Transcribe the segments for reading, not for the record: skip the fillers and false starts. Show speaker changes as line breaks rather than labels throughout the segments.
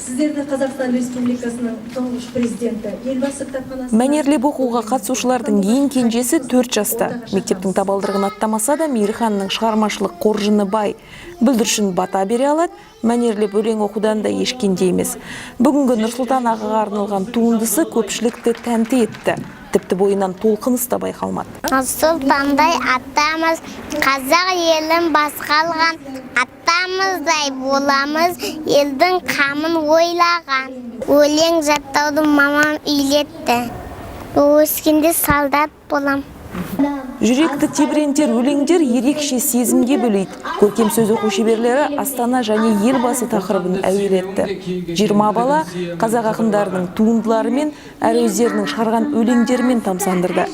Сіздерді Қазақстан Республикасының тұңғыш президенті елбасы кітапханасы.
Мәнерлеп оқуға қатысушылардың ең кенжесі 4 жаста. Мектептің табалдырығын аттамаса да Мейірханның шығармашылық қоржыны бай. Бүлдіршін бата бере алады, мәнерлеп өлең оқудан да еш кенде емес. Бүгінгі Нұрсұлтан ағаға арналған туындысы көпшілікті тәнті етті. Тіпті бойынан толқыныс та байқалмады.
Нұрсұлтандай атамыз, қазақ елін басқалған, атамыздай боламыз, елдің қамын ойлаған. Өлең жаттауды мамам үйлетті. Өскенде солдат болам.
Жүректі тебірентер өлеңдер ерекше сезімге бөлейді. Көркем сөз оқу шеберлері Астана және елбасы тақырыбын әуелетті. 20 бала қазақ ақындарының туындыларымен, әрі өздерінің шығарған өлеңдерімен тамсандырды.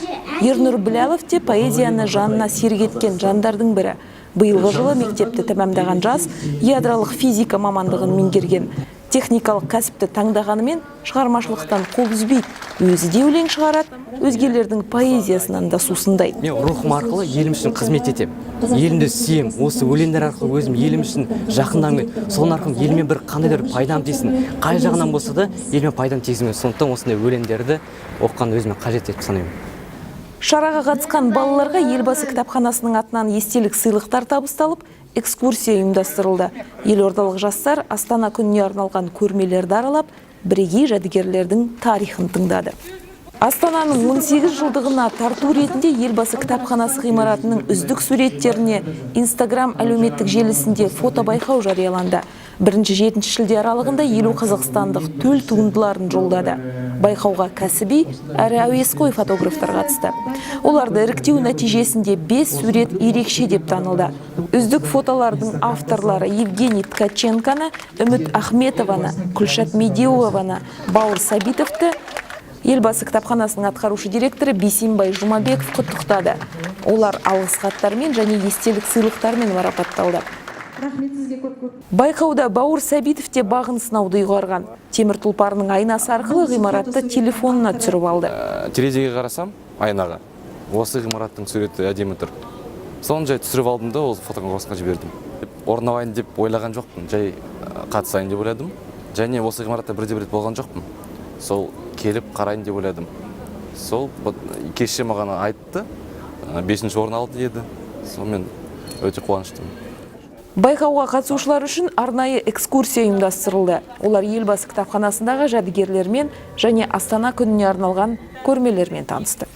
Ернұр Біләлов те поэзияны жанына серік еткен жандардың бірі. Биылғы жылы мектепті тәмамдаған жас ядролық физика мамандығын меңгерген. Техникалық кәсіпті таңдағанымен шығармашылықтан қол үзбейді. Өзі де өлең шығарады, өзгелердің поэзиясынан да сусындайды.
Мен рухым арқылы елім үшін қызмет етем. Елімді сүйем, осы өлеңдер арқылы өзім елім үшін жақындамын. Соның арқылы еліме бір қандай да бір пайдам тисін. Қай жағынан болса да еліме пайдам тигіземін. Сондықтан осындай өлеңдерді оққан өзіме қажет етіп санаймын.
Шараға қатысқан балаларға елбасы кітапханасының атынан естелік сыйлықтар табысталып, экскурсия ұйымдастырылды. Елордалық жастар Астана күніне арналған көрмелерді аралап, бірегей жәдігерлердің тарихын тыңдады. Астананың 18 жылдығына тарту ретінде елбасы кітапханасы ғимаратының үздік суреттеріне Instagram әлеуметтік желісінде фотобайқау жарияланды. 1-7 шілде аралығында 50 қазақстандық төл туындыларын жолдады. Байқауға кәсіби әрі әуесқой фотографтар қатысты. Оларды іріктеу нәтижесінде 5 сурет ерекше деп танылды. Үздік фотолардың авторлары Евгений Ткаченконы, Үміт Ахметованы, Күлшат Медеуованы, Бауыр Сабитовты елбасы кітапханасының атқарушы директоры Бейсенбай Жұмабеков құттықтады. Олар алғыс хаттармен және естелік сыйлықтармен марапатталды. Байқауда Бауыр Сабитов те бағын сынауды ұйғарған. Темір тұлпарының айнасы арқылы ғимаратты телефонына түсіріп алды.
Терезеге қарасам, айнаға. Осы ғимараттың суреті әдемі тұр. Соны жай түсіріп алдым да, ол фотоқағазға жібердім. Орындалайын деп ойлаған жоқпын, жай қатысайын деп ойладым. Және осы ғимаратта бірде рет болған жоқпын. Сол келіп қарайын деп ойладым. Сол кеше маған айтты, 5-ші орын алды деді. Сонымен өте қуаныштымын.
Байқауға қатысушылар үшін арнайы экскурсия ұйымдастырылды. Олар елбасы кітапханасындағы жәдігерлермен және Астана күніне арналған көрмелермен танысты.